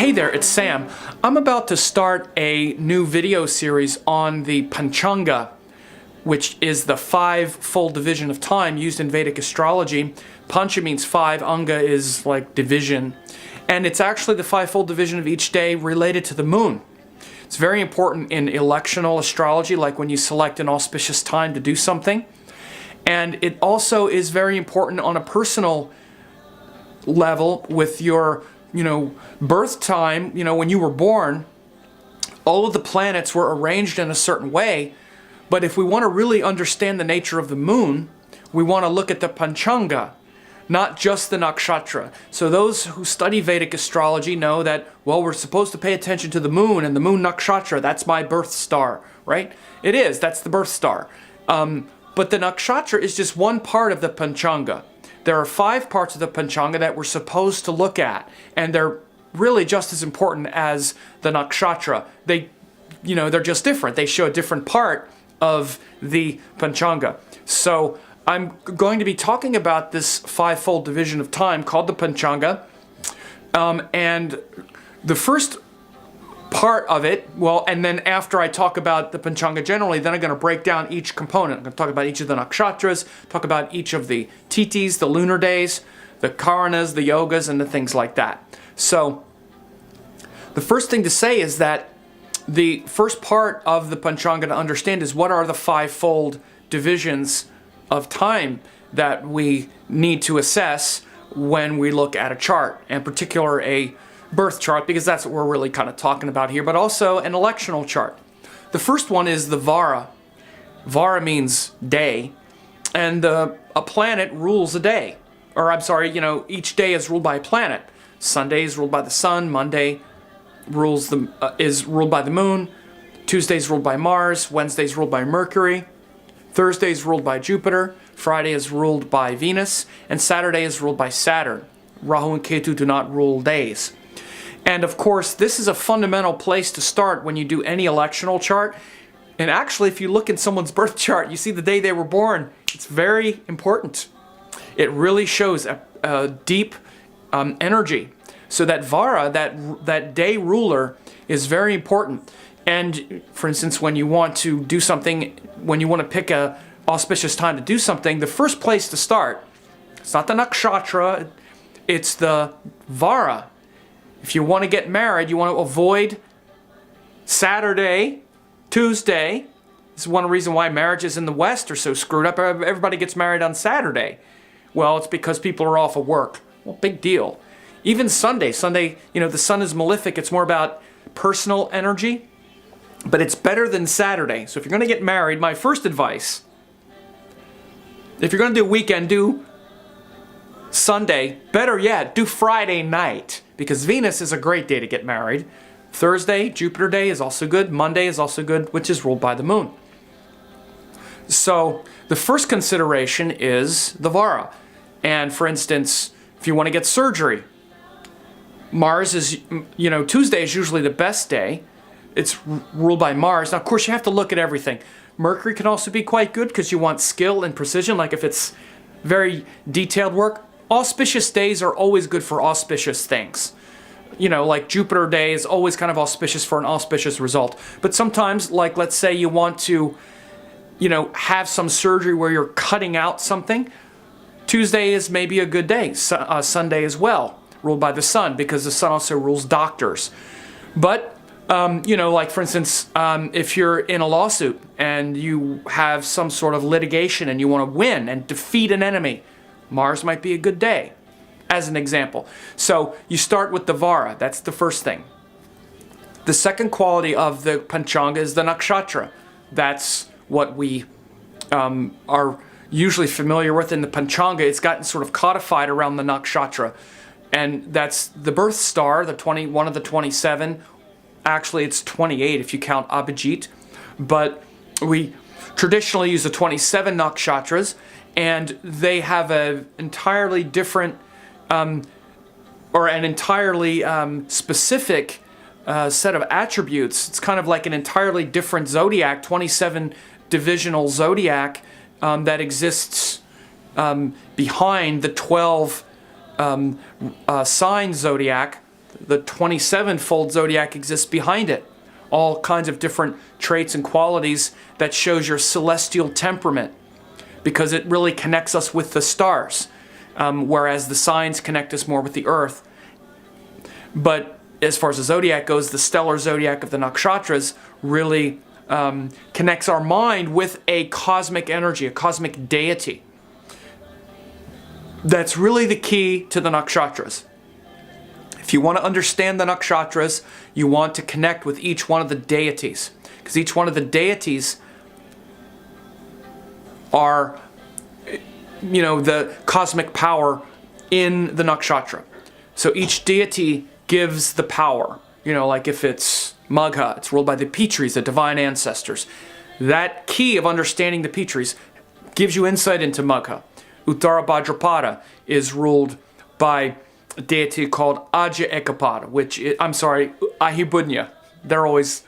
Hey there, it's Sam. I'm about to start a new video series on the Panchanga, which is the five-fold division of time used in Vedic astrology. Pancha means five, Anga is like division, and it's actually the five-fold division of each day related to the moon. It's very important in electional astrology, like when you select an auspicious time to do something. And it also is very important on a personal level with your birth time. When you were born, all of the planets were arranged in a certain way, but if we want to really understand the nature of the moon, we want to look at the Panchanga, not just the Nakshatra. So those who study Vedic astrology know that, well, we're supposed to pay attention to the moon, and the moon Nakshatra, that's my birth star, right? It is, that's the birth star. But the Nakshatra is just one part of the Panchanga. There are 5 parts of the Panchanga that we're supposed to look at, and they're really just as important as the Nakshatra. They're just different. They show a different part of the Panchanga. So I'm going to be talking about this five-fold division of time called the Panchanga, and the first part of it, and then after I talk about the Panchanga generally, then I'm going to break down each component. I'm going to talk about each of the nakshatras, talk about each of the titis, the lunar days, the karanas, the yogas, and the things like that. So the first thing to say is that the first part of the Panchanga to understand is what are the five-fold divisions of time that we need to assess when we look at a chart, in particular a birth chart, because that's what we're really kind of talking about here, but also an electional chart. The first one is the Vara. Vara means day, and a planet rules a day. Or I'm sorry, each day is ruled by a planet. Sunday is ruled by the sun, Monday is ruled by the moon, Tuesday is ruled by Mars, Wednesday is ruled by Mercury, Thursday is ruled by Jupiter, Friday is ruled by Venus, and Saturday is ruled by Saturn. Rahu and Ketu do not rule days. And of course, this is a fundamental place to start when you do any electional chart. And actually, if you look in someone's birth chart, you see the day they were born. It's very important. It really shows a deep energy. So that Vara, that day ruler, is very important. And for instance, when you want to do something, when you want to pick a auspicious time to do something, the first place to start, it's not the Nakshatra, it's the Vara. If you want to get married, you want to avoid Saturday, Tuesday. This is one reason why marriages in the West are so screwed up. Everybody gets married on Saturday. Well, it's because people are off of work. Well, big deal. Even Sunday, the sun is malefic. It's more about personal energy, but it's better than Saturday. So if you're going to get married, my first advice, if you're going to do a weekend, do Sunday. Better yet, do Friday night, because Venus is a great day to get married. Thursday, Jupiter day, is also good. Monday is also good, which is ruled by the moon. So the first consideration is the Vara. And for instance, if you want to get surgery, Mars is, Tuesday is usually the best day. It's ruled by Mars. Now, of course, you have to look at everything. Mercury can also be quite good because you want skill and precision, like if it's very detailed work. Auspicious days are always good for auspicious things. Like Jupiter day is always kind of auspicious for an auspicious result. But sometimes, like let's say you want to, have some surgery where you're cutting out something, Tuesday is maybe a good day. Sunday as well, ruled by the sun, because the sun also rules doctors. But, like for instance, if you're in a lawsuit and you have some sort of litigation and you want to win and defeat an enemy, Mars might be a good day, as an example. So you start with the Vara. That's the first thing. The second quality of the Panchanga is the Nakshatra. That's what we are usually familiar with in the Panchanga. It's gotten sort of codified around the Nakshatra. And that's the birth star, one of the 27. Actually, it's 28 if you count Abhijit. But we traditionally use the 27 nakshatras, and they have an entirely different or an entirely specific set of attributes. It's kind of like an entirely different zodiac, 27 divisional zodiac that exists behind the 12 sign zodiac The 27-fold zodiac exists behind it. All kinds of different traits and qualities that shows your celestial temperament, because it really connects us with the stars, whereas the signs connect us more with the earth. But as far as the zodiac goes, the stellar zodiac of the nakshatras really connects our mind with a cosmic energy, a cosmic deity. That's really the key to the nakshatras. If you want to understand the nakshatras, you want to connect with each one of the deities, because each one of the deities are, the cosmic power in the nakshatra. So each deity gives the power. Like if it's Magha, it's ruled by the Pitris, the divine ancestors. That key of understanding the Pitris gives you insight into Magha. Uttara Bhadrapada is ruled by a deity called Aja Ekapada, Ahibudnya. They're always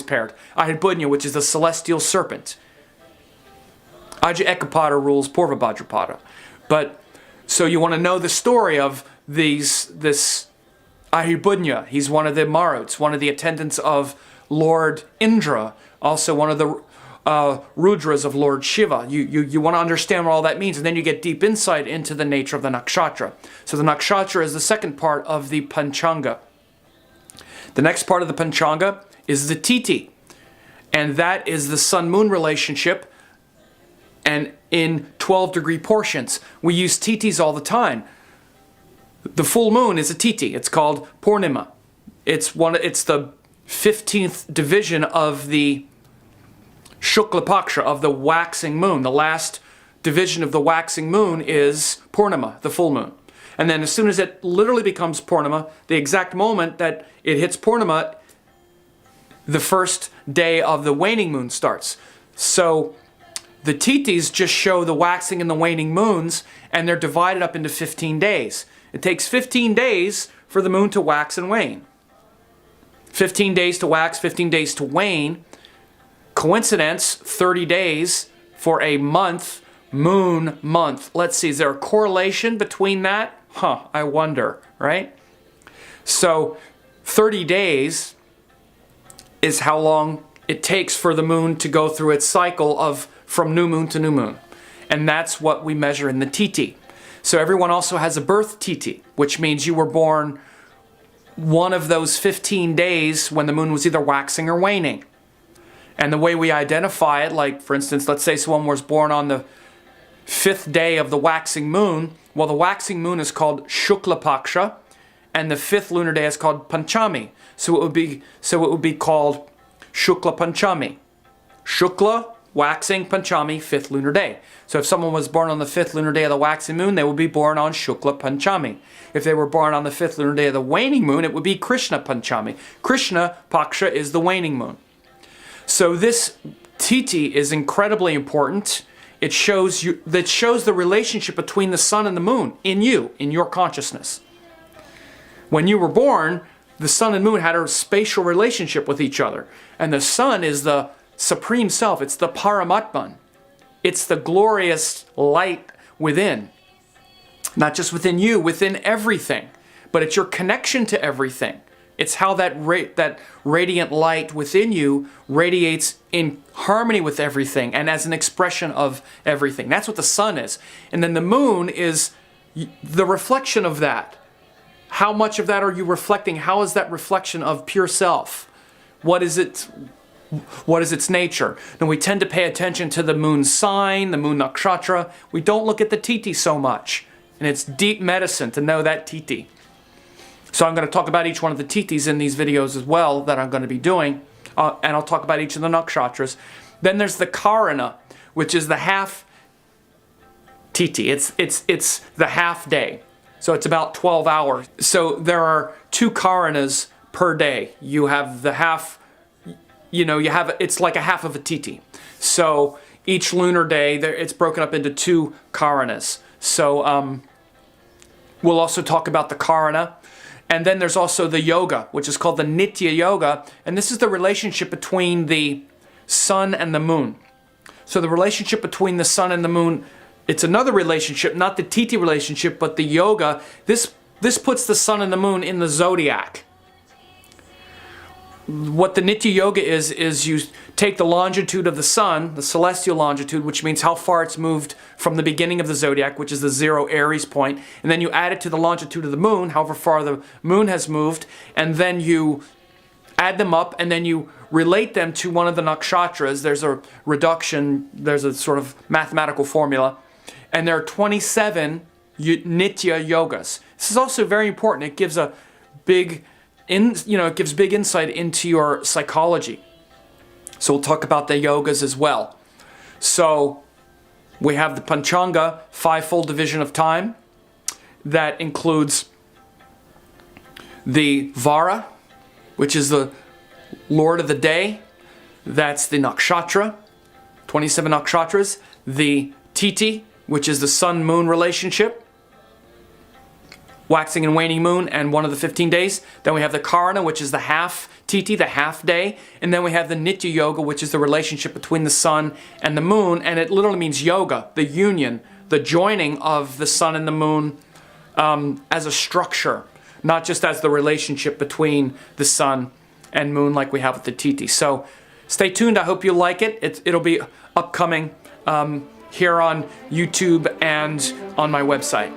paired. Ahibudnya, which is the celestial serpent. Aja Ekapada rules Purva Bhadrapada. So you want to know the story of this Ahibudnya. He's one of the Maruts, one of the attendants of Lord Indra, also one of the Rudras of Lord Shiva. You want to understand what all that means, and then you get deep insight into the nature of the nakshatra. So the nakshatra is the second part of the Panchanga. The next part of the Panchanga is the Tithi, and that is the sun-moon relationship, and in 12-degree portions. We use Tithis all the time. The full moon is a Tithi. It's called Purnima. It's the 15th division of the Shukla Paksha, of the waxing moon. The last division of the waxing moon is Purnima, the full moon. And then as soon as it literally becomes Purnima, the exact moment that it hits Purnima, the first day of the waning moon starts. So the Tithis just show the waxing and the waning moons, and they're divided up into 15 days. It takes 15 days for the moon to wax and wane. 15 days to wax, 15 days to wane. Coincidence, 30 days for a month, moon month. Let's see, is there a correlation between that? I wonder, right? So 30 days is how long it takes for the moon to go through its cycle of from new moon to new moon. And that's what we measure in the Tithi. So everyone also has a birth Tithi, which means you were born one of those 15 days when the moon was either waxing or waning. And the way we identify it, like for instance, let's say someone was born on the 5th day of the waxing moon. Well, the waxing moon is called Shukla Paksha, and the 5th lunar day is called Panchami. So it would be called Shukla Panchami. Shukla, waxing, Panchami, 5th lunar day. So if someone was born on the 5th lunar day of the waxing moon, they would be born on Shukla Panchami. If they were born on the 5th lunar day of the waning moon, it would be Krishna Panchami. Krishna Paksha is the waning moon. So this Tithi is incredibly important. It shows the relationship between the sun and the moon in your consciousness. When you were born, the sun and moon had a spatial relationship with each other. And the sun is the supreme self. It's the Paramatman. It's the glorious light within. Not just within you, within everything. But it's your connection to everything. It's how that radiant light within you radiates in harmony with everything and as an expression of everything. That's what the sun is. And then the moon is the reflection of that. How much of that are you reflecting? How is that reflection of pure self? What is its nature? And we tend to pay attention to the moon sign, the moon nakshatra. We don't look at the Tithi so much. And it's deep medicine to know that Tithi. So I'm going to talk about each one of the Tithis in these videos as well that I'm going to be doing. And I'll talk about each of the nakshatras. Then there's the Karana, which is the half Tithi. It's the half day. So it's about 12 hours. So there are 2 Karanas per day. You have the half, it's like a half of a Tithi. So each lunar day, it's broken up into 2 Karanas. So we'll also talk about the Karana. And then there's also the yoga, which is called the Nitya Yoga. And this is the relationship between the sun and the moon. So the relationship between the sun and the moon, it's another relationship, not the Tithi relationship, but the yoga. This this puts the sun and the moon in the zodiac. What the Nitya Yoga is you take the longitude of the sun, the celestial longitude, which means how far it's moved from the beginning of the zodiac, which is the 0 Aries point, and then you add it to the longitude of the moon, however far the moon has moved, and then you add them up, and then you relate them to one of the nakshatras. There's a reduction, there's a sort of mathematical formula, and there are 27 Nitya Yogas. This is also very important. It gives a big it gives big insight into your psychology. So we'll talk about the yogas as well. So we have the Panchanga, fivefold division of time. That includes the Vara, which is the Lord of the Day. That's the Nakshatra, 27 Nakshatras. The Titi, which is the sun-moon relationship, waxing and waning moon, and one of the 15 days. Then we have the Karana, which is the half Titi, the half day. And then we have the Nitya Yoga, which is the relationship between the sun and the moon. And it literally means yoga, the union, the joining of the sun and the moon as a structure, not just as the relationship between the sun and moon like we have with the Titi. So stay tuned. I hope you like it. It'll be upcoming here on YouTube and on my website.